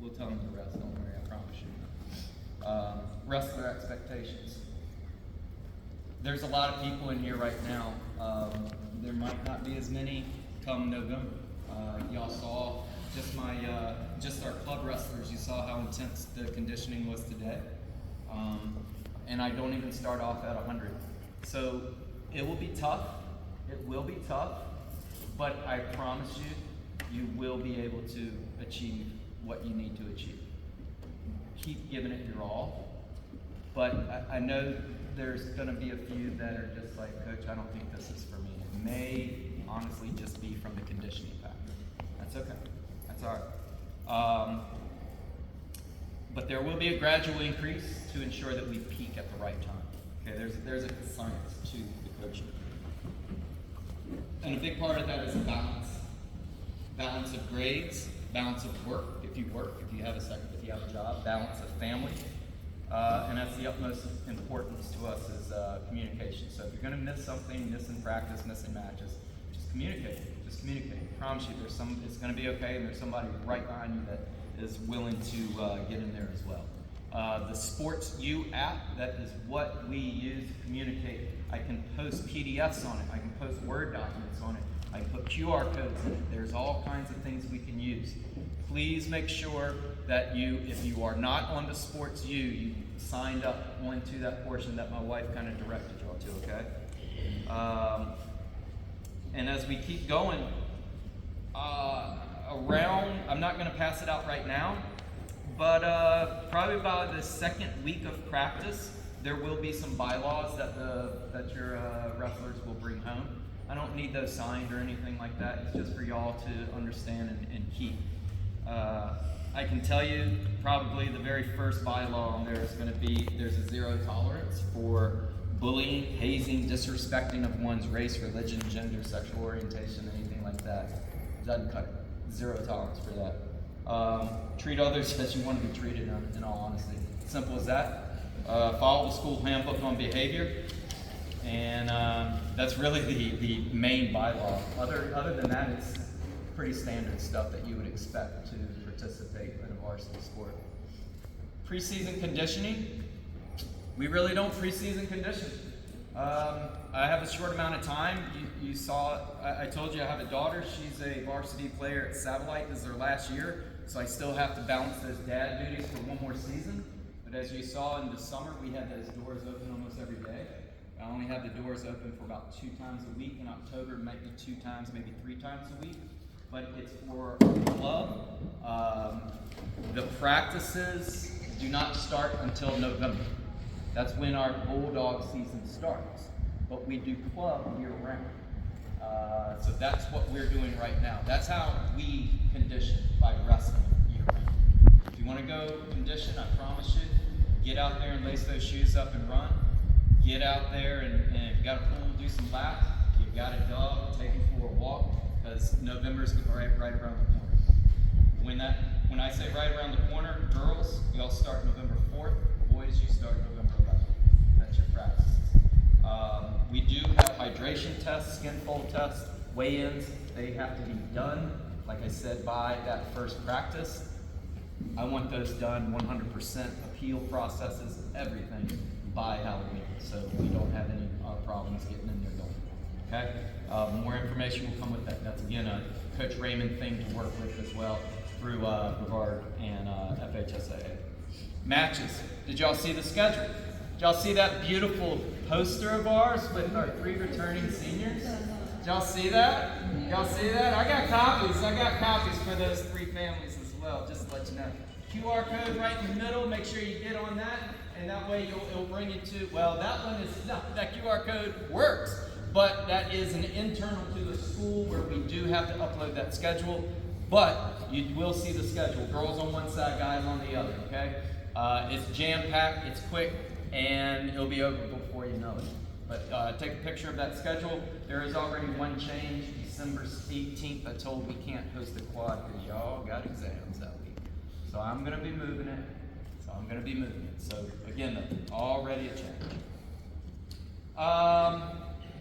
We'll tell them the rest, don't worry, I promise you. Wrestler expectations. There's a lot of people in here right now. There might not be as many come November. Y'all saw just our club wrestlers, you saw how intense the conditioning was today. And I don't even start off at 100. So it will be tough. It will be tough, but I promise you, you will be able to achieve what you need to achieve. Keep giving it your all, but I know there's going to be a few that are just like, Coach, I don't think this is for me. It may honestly just be from the conditioning factor. That's okay. That's all right. But there will be a gradual increase to ensure that we peak at the right time. Okay, there's a science to the coaching. And a big part of that is a balance. Balance of grades, balance of work, if you have a job, balance of family. And that's the utmost importance to us is communication. So if you're going to miss something, missing practice, missing matches, just communicate. Just communicate. I promise you, it's going to be okay, and there's somebody right behind you that is willing to get in there as well. The Sports U app, that is what we use to communicate. I can post PDFs on it. I can post Word documents on it. I can put QR codes in it. There's all kinds of things we can use. Please make sure that if you are not on the Sports U, you signed up onto that portion that my wife kind of directed you all to, okay? And as we keep going, I'm not going to pass it out right now, but probably by the second week of practice, there will be some bylaws that your wrestlers will bring home. I don't need those signed or anything like that. It's just for y'all to understand and keep. I can tell you probably the very first bylaw on there is going to be there's a zero tolerance for bullying, hazing, disrespecting of one's race, religion, gender, sexual orientation, anything like that. Doesn't cut it. Zero tolerance for that. Treat others as you want to be treated, in all honesty. Simple as that. Follow the school handbook on behavior. And that's really the main bylaw. Other than that, it's pretty standard stuff that you would expect to participate in a varsity sport. Preseason conditioning. We really don't preseason condition. I have a short amount of time. You saw, I told you I have a daughter. She's a varsity player at Satellite. This is her last year, so I still have to balance those dad duties for one more season. But as you saw in the summer, we had those doors open almost every day. I only have the doors open for about 2 times a week. In October, it might be 2 times, maybe 3 times a week. But it's for our club. The practices do not start until November. That's when our Bulldog season starts. But we do club year round. So that's what we're doing right now. That's how we condition, by wrestling year round. If you want to go condition, I promise you, get out there and lace those shoes up and run. Get out there and if you got a pool, do some laps. If you've got a dog, take him for a walk, because November's right around the corner. When I say right around the corner, girls, y'all start November 4th. Boys, you start November 11th. That's your practice. We do have hydration tests, skin fold tests, weigh-ins. They have to be done, like I said, by that first practice. I want those done 100%, appeal processes, everything by Halloween, so we don't have any problems getting in there going. Okay? More information will come with that. That's again a Coach Raymond thing to work with as well through Brevard and FHSAA. Matches. Did y'all see the schedule? Did y'all see that beautiful poster of ours with our 3 returning seniors? Did y'all see that? Y'all see that? I got copies for those 3 families as well, just to let you know. QR code right in the middle, make sure you get on that, and that way it'll bring you to, well, that QR code works, but that is an internal to the school where we do have to upload that schedule, but you will see the schedule. Girls on one side, guys on the other, okay? It's jam-packed, it's quick, and it'll be over before you know it. But take a picture of that schedule. There is already one change. December 18th, I told we can't host the quad because y'all got exams that week. So I'm going to be moving it. So again, already a change.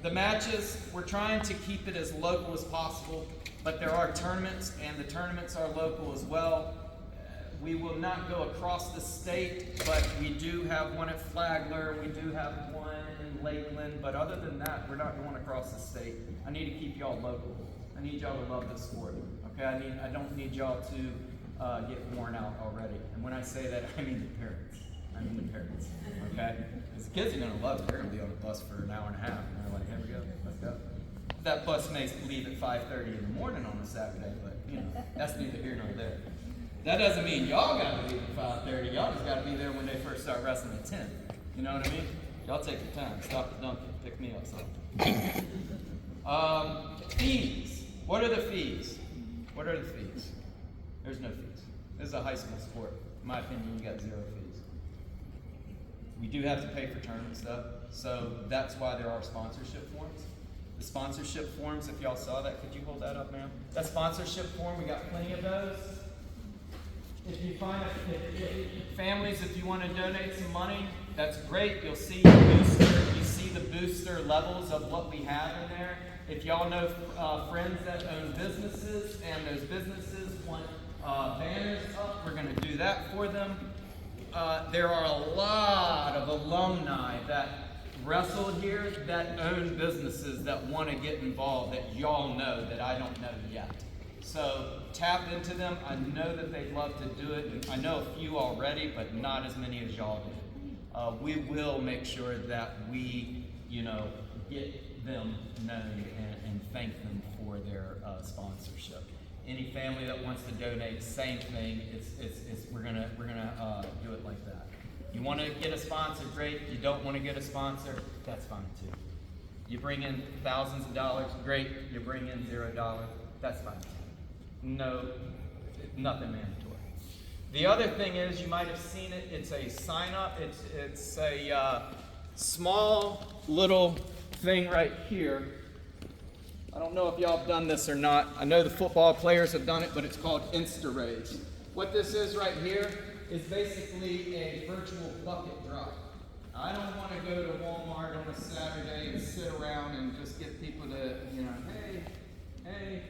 The matches, we're trying to keep it as local as possible, but there are tournaments, and the tournaments are local as well. We will not go across the state, but we do have one at Flagler. We do have one in Lakeland. But other than that, we're not going across the state. I need to keep y'all local. I need y'all to love the sport. Okay, I don't need y'all to get worn out already. And when I say that, I mean the parents. Okay? Because the kids are going to love it. They're going to be on the bus for an hour and a half. And they're like, here we go, let's go. That bus may leave at 5:30 in the morning on a Saturday, but that's neither here nor there. That doesn't mean y'all got to leave at 5:30. Y'all just got to be there when they first start wrestling at 10. You know what I mean? Y'all take your time. Stop the donkey. Pick me up, son. Fees. What are the fees? What are the fees? There's no fees. This is a high school sport. In my opinion, you got 0 fees. We do have to pay for tournaments, though, so that's why there are sponsorship forms. The sponsorship forms, if y'all saw that, could you hold that up, ma'am? That sponsorship form, we got plenty of those. If you find families, if you want to donate some money, that's great. You'll see the booster. You see the booster levels of what we have in there. If y'all know friends that own businesses and those businesses want banners up, we're going to do that for them. There are a lot of alumni that wrestled here that own businesses that want to get involved that y'all know that I don't know yet. So tap into them. I know that they'd love to do it. And I know a few already, but not as many as y'all did. We will make sure that we, get them known and thank them for their sponsorship. Any family that wants to donate, same thing. We're gonna do it like that. You want to get a sponsor, great. You don't want to get a sponsor, that's fine too. You bring in thousands of dollars, great. You bring in $0, that's fine too. No, nothing mandatory. The other thing is, you might have seen it. It's a sign up. It's a small little thing right here. I don't know if y'all have done this or not. I know the football players have done it, but it's called Insta-Raise. What this is right here is basically a virtual bucket drop. I don't want to go to Walmart on a Saturday and sit around and just get people to, hey,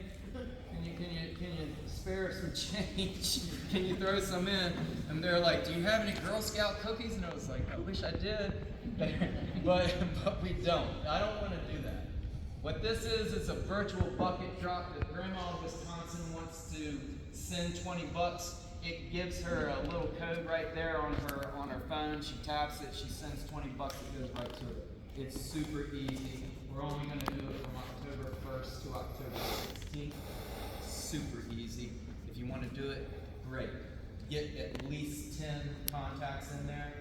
can you spare some change? Can you throw some in? And they're like, do you have any Girl Scout cookies? And I was like, I wish I did, but we don't. I don't want to do that. What this is a virtual bucket drop that Grandma in Wisconsin wants to send $20. It gives her a little code right there on her phone. She taps it, she sends $20, it goes right to her. It's super easy. We're only going to do it from October 1st to October 16th. Super easy. If you want to do it, great. Get at least 10 contacts in there,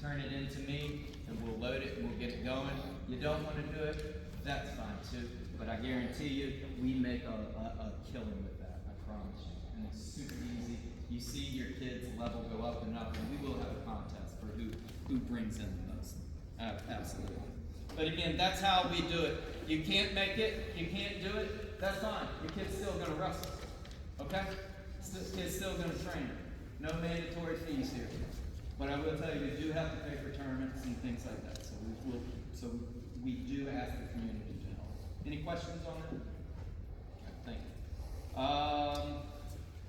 turn it in to me, and we'll load it and we'll get it going. You don't want to do it, that's fine too. But I guarantee you, we make a killing with that, I promise you. And it's super easy. You see your kids' level go up and up, and we will have a contest for who brings in the most. Absolutely. But again, that's how we do it. You can't make it, you can't do it, that's fine. Your kid's still going to wrestle. Okay? Kid's still going to train. No mandatory fees here. But I will tell you, we do have to pay for tournaments and things like that. So we do ask the community to help. Any questions on that? Thank you.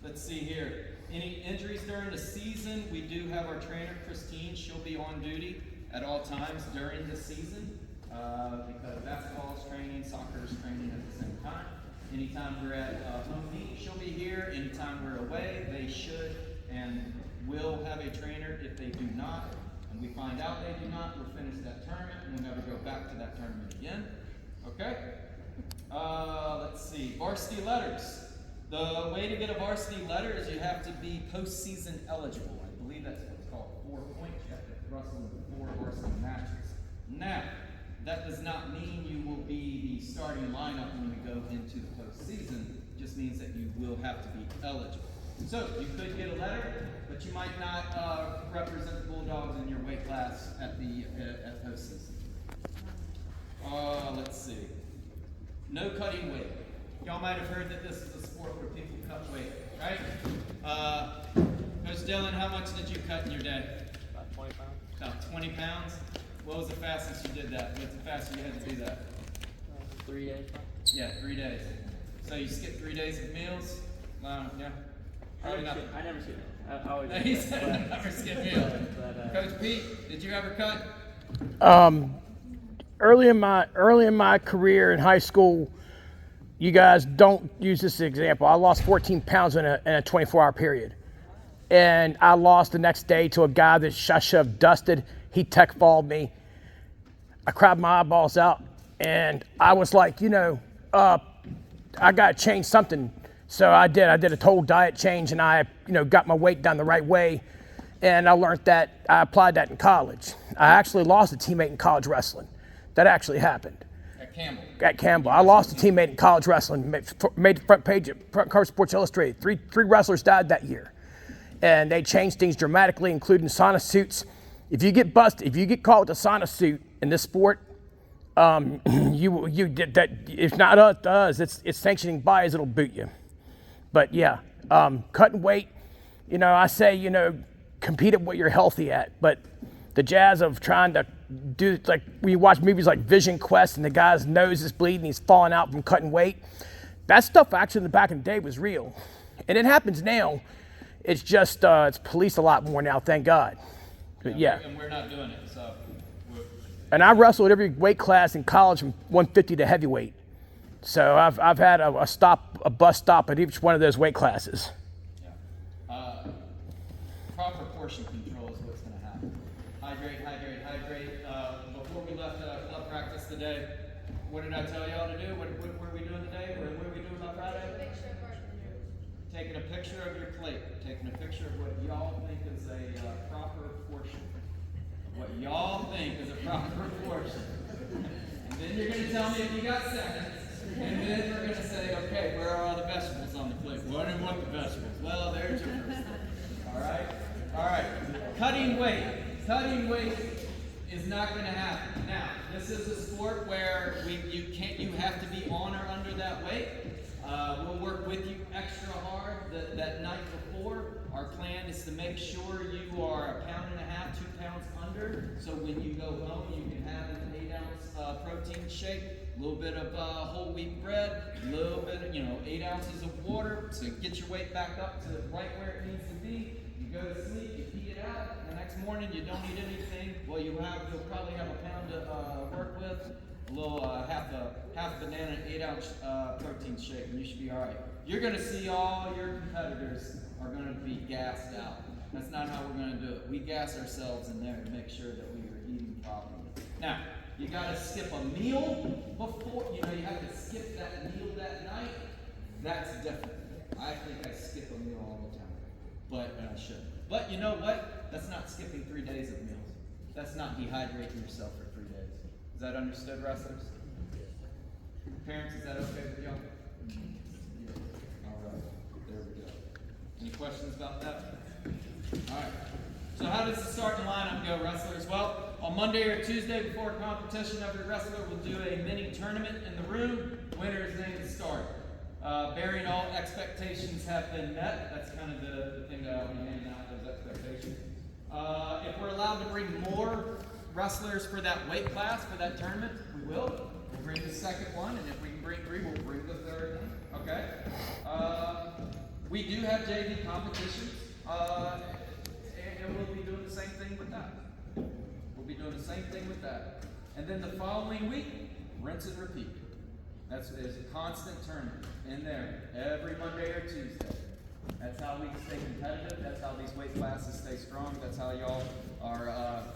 Let's see here. Any injuries during the season? We do have our trainer, Christine. She'll be on duty at all times during the season because basketball is training, soccer is training at the same time. Anytime we're at home meet, she'll be here. Anytime we're away, they should and will have a trainer. If they do not, and we find out they do not, we'll finish that tournament and we'll never go back to that tournament again. Okay? Let's see. Varsity letters. The way to get a varsity letter is you have to be postseason eligible. I believe that's what's called 4 points. You have to wrestle in 4 varsity matches. Now, that does not mean you will be the starting lineup when we go into the postseason. It just means that you will have to be eligible. So, you could get a letter, but you might not represent the Bulldogs in your weight class at postseason. Let's see. No cutting weight. Y'all might have heard that this is a sport where people cut weight, right? Coach Dylan, how much did you cut in your day? About 20 pounds. About 20 pounds? What was the fastest you did that? What's the fastest you had to do that? 3 days. Yeah, 3 days. So you skipped 3 days of meals? Yeah. I never skip. I always. He said I never skip meals. But, Coach Pete, did you ever cut? Early in my career in high school, you guys don't use this example. I lost 14 pounds in a 24-hour period. And I lost the next day to a guy that I should have dusted. He tech followed me. I cried my eyeballs out. And I was like, I got to change something. So I did. I did a total diet change, and I, got my weight down the right way. And I learned that. I applied that in college. I actually lost a teammate in college wrestling. That actually happened. At Campbell. I lost a teammate in college wrestling. Made the front page, front cover of Sports Illustrated. Three wrestlers died that year. And they changed things dramatically, including sauna suits. If you get busted, if you get caught with a sauna suit in this sport, you did that. It's not us. It's sanctioning bodies that'll boot you. But yeah, cutting weight. I say compete at what you're healthy at. But the jazz of trying to do, like when you watch movies like Vision Quest and the guy's nose is bleeding, he's falling out from cutting weight. That stuff actually in the back in the day was real, and it happens now. It's just it's policed a lot more now, thank God. But yeah. And we're not doing it, so. And I wrestled every weight class in college from 150 to heavyweight. So I've had a bus stop at each one of those weight classes. Yeah. Proper portion control is what's going to happen. Hydrate. Before we left club practice today, what did I tell y'all to do? What were we doing today? What were we doing on Friday? Taking a picture of your plate. Taking a picture of what y'all think is a proper portion. What y'all think is a proper portion. And then you're going to tell me if you got seconds. And then we're going to say, okay, where are all the vegetables on the plate? Well, I didn't want the vegetables. Well, there's your first thing. All right. Cutting weight is not going to happen. Now, this is a sport where you have to be on or under that weight. We'll work with you extra hard that night before. Our plan is to make sure you are 1.5 pounds, 2 pounds under, so when you go home you can have an 8-ounce protein shake, a little bit of whole wheat bread, a little bit of, 8 ounces of water, so get your weight back up to right where it needs to be. You go to sleep, you pee it out, the next morning you don't eat anything. Well, you'll probably have 1 pound to work with, a little half banana, 8-ounce protein shake, and you should be all right. You're going to see all your competitors are going to be gassed out. That's not how we're going to do it. We gas ourselves in there to make sure that we are eating properly. Now, you got to skip a meal before, you have to skip that meal that night. That's different. I think I skip a meal all the time, but I shouldn't. But you know what? That's not skipping 3 days of meals. That's not dehydrating yourself for 3 days. Is that understood, wrestlers? Parents, is that okay with y'all? Yeah. All right. There we go. Any questions about that? All right. So how does the starting lineup go, wrestlers? Well, on Monday or Tuesday before competition, every wrestler will do a mini tournament in the room. Winner's name is start. Bearing all expectations have been met. That's kind of the thing that I'll be handing out, those expectations. If we're allowed to bring more wrestlers for that weight class, for that tournament, we will. We'll bring the second one, and if we can bring 3, we'll bring the third one. Okay? We do have JV competitions, and we'll be doing the same thing with that. And then the following week, rinse and repeat. There's a constant tournament in there every Monday or Tuesday. That's how we stay competitive. That's how these weight classes stay strong. That's how y'all are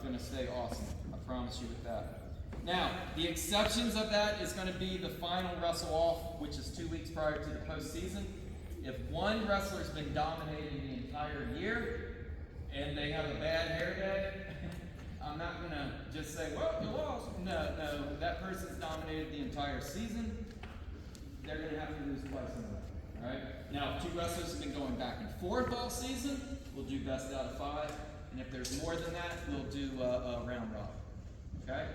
going to stay awesome. I promise you with that. Now, the exceptions of that is going to be the final wrestle off, which is 2 weeks prior to the postseason. If one wrestler's been dominating the entire year and they have a bad hair day, I'm not going to just say, well, you lost. No, that person's dominated the entire season. They're going to have to lose twice in a row. All right? Now, if 2 wrestlers have been going back and forth all season, we'll do best out of 5. And if there's more than that, we'll do a round robin. Okay?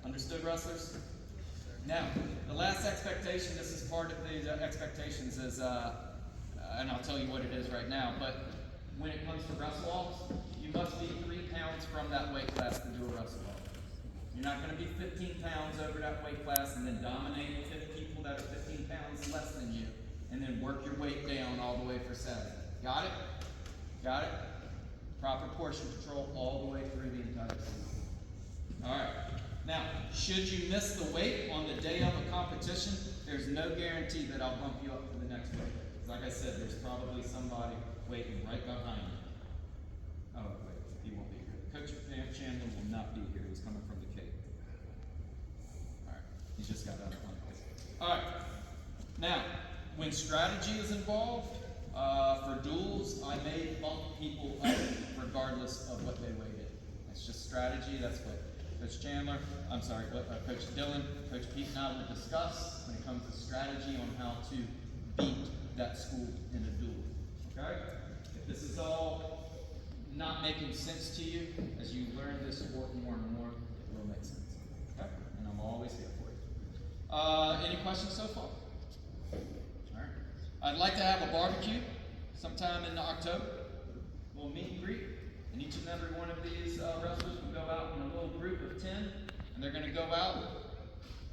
Understood, wrestlers? Now, the last expectation, this is part of the expectations, is, and I'll tell you what it is right now, but when it comes to wrestle-offs, you must be 3 pounds from that weight class to do a wrestle-off. You're not going to be 15 pounds over that weight class and then dominate 50 people that are 15 pounds less than you, and then work your weight down all the way for 7. Got it? Got it? Proper portion control all the way through the entire season. All right. Now, should you miss the weight on the day of a competition, there's no guarantee that I'll bump you up to the next weight. Like I said, there's probably somebody waiting right behind you. Oh, wait, he won't be here. Coach Chandler will not be here. He's coming from the Cape. All right, he just got out of Monday. All right. Now, when strategy is involved, for duels, I may bump people up regardless of what they weighed in. It's just strategy. That's what Coach Chandler, what Coach Dillon, Coach Pete and I will discuss when it comes to strategy on how to beat that school in a duel. Okay? If this is all not making sense to you, as you learn this sport more and more, it will make sense. Okay? And I'm always here for you. Any questions so far? All right. I'd like to have a barbecue sometime in October. We'll meet and greet. And each and every one of these wrestlers will go out in a little group of 10, and they're going to go out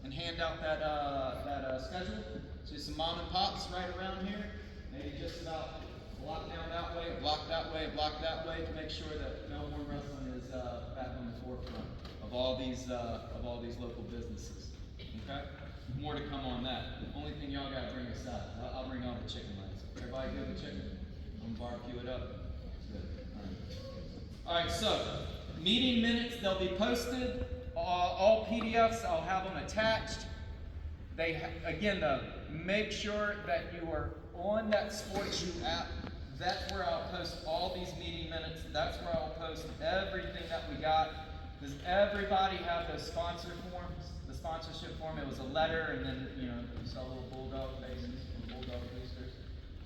and hand out that schedule to some mom and pops right around here. Maybe just about block down that way, block that way, block that way, to make sure that Melbourne wrestling is back on the forefront of all these local businesses. Okay? More to come on that. Only thing y'all got to bring us out. I'll bring all the chicken legs. Everybody good with chicken? I'm gonna barbecue it up. Good. All right, so meeting minutes, they'll be posted. All PDFs, I'll have them attached. Again, though, make sure that you are on that SportsU app. That's where I'll post all these meeting minutes. That's where I'll post everything that we got. Does everybody have those sponsor forms? The sponsorship form, it was a letter, and then, you saw little bulldog faces, bulldog boosters.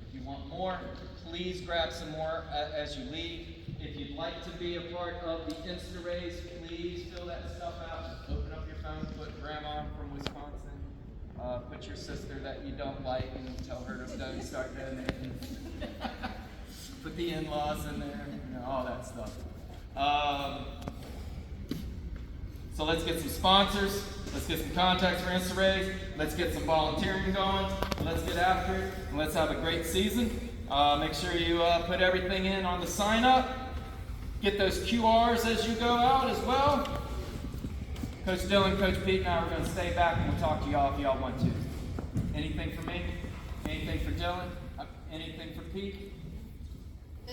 If you want more, please grab some more as you leave. If you'd like to be a part of the Insta Race, please fill that stuff out. Just open up your phone, put grandma from Wisconsin, put your sister that you don't like, and tell her to don't start donating. Put the in-laws in there, all that stuff. So let's get some sponsors. Let's get some contacts for Insta Race. Let's get some volunteering going. Let's get after it, and let's have a great season. Make sure you put everything in on the sign up. Get those QRs as you go out as well. Coach Dillon, Coach Pete, and I are going to stay back and we'll talk to y'all if y'all want to. Anything for me? Anything for Dillon? Anything for Pete?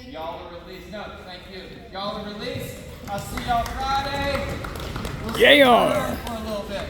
Y'all are released. No, thank you. Y'all are released. I'll see y'all Friday. We'll see y'all for a little bit.